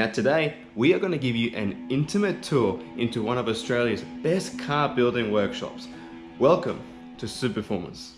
Now today, we are going to give you an intimate tour into one of Australia's best car building workshops. Welcome to Superformance.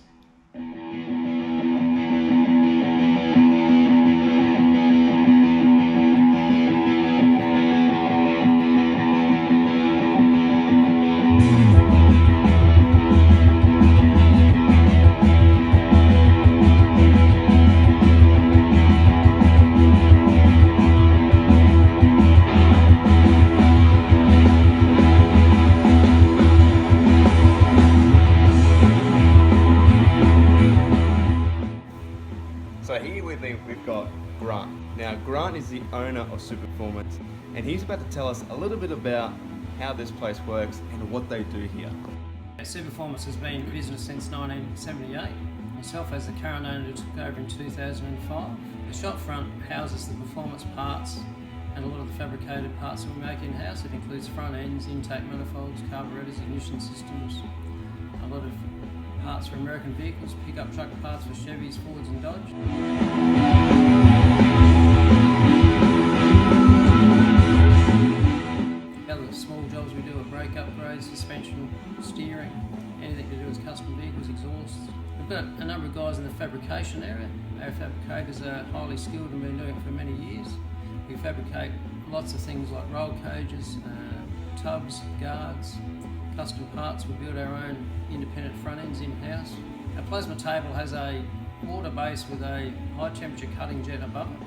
So here with me, we've got Grant. Now Grant is the owner of Superformance, and he's about to tell us a little bit about how this place works and what they do here. Superformance has been in business since 1978. Myself as the current owner took over in 2005. The shop front houses the performance parts and a lot of the fabricated parts that we make in-house. It includes front ends, intake manifolds, carburettors, ignition systems, a lot of parts for American vehicles, pickup truck parts for Chevys, Fords and Dodge. Other small jobs we do are brake upgrades, suspension, steering, anything to do with custom vehicles, exhausts. We've got a number of guys in the fabrication area. Our fabricators are highly skilled and been doing it for many years. We fabricate lots of things like roll cages, tubs, guards, custom parts. We build our own independent front ends in-house. Our plasma table has a water base with a high temperature cutting jet above it.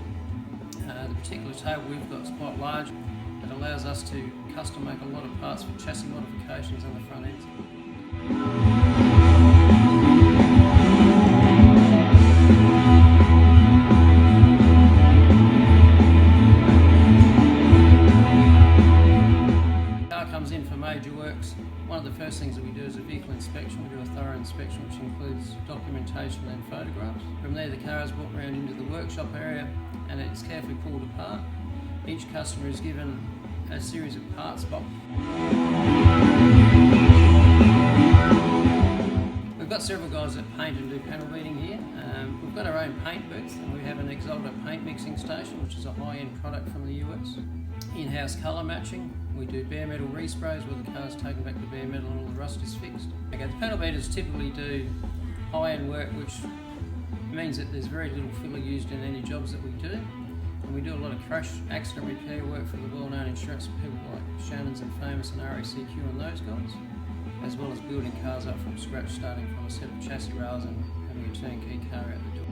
The particular table we've got is quite large. It allows us to custom make a lot of parts for chassis modifications on the front ends. Comes in for major works. One of the first things that we do is a vehicle inspection. We do a thorough inspection which includes documentation and photographs. From there the car is brought around into the workshop area and it's carefully pulled apart. Each customer is given a series of parts boxes. We've got several guys that paint and do panel beating here. We've got our own paint booth and we have an Exalta paint mixing station, which is a high-end product from the US. In-house colour matching. We do bare metal resprays where the car's taken back to bare metal and all the rust is fixed. Okay, the panel beaters typically do high-end work, which means that there's very little filler used in any jobs that we do. And we do a lot of crash accident repair work for the well-known insurance people like Shannon's and Famous and RACQ and those guys, as well as building cars up from scratch, starting from a set of chassis rails and having a turnkey car out the door.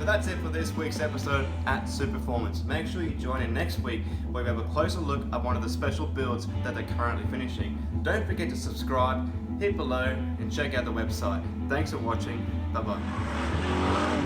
That's it for this week's episode at Superformance. Make sure you join in next week where we have a closer look at one of the special builds that they're currently finishing. Don't forget to subscribe, hit below and check out the website. Thanks for watching. Bye bye.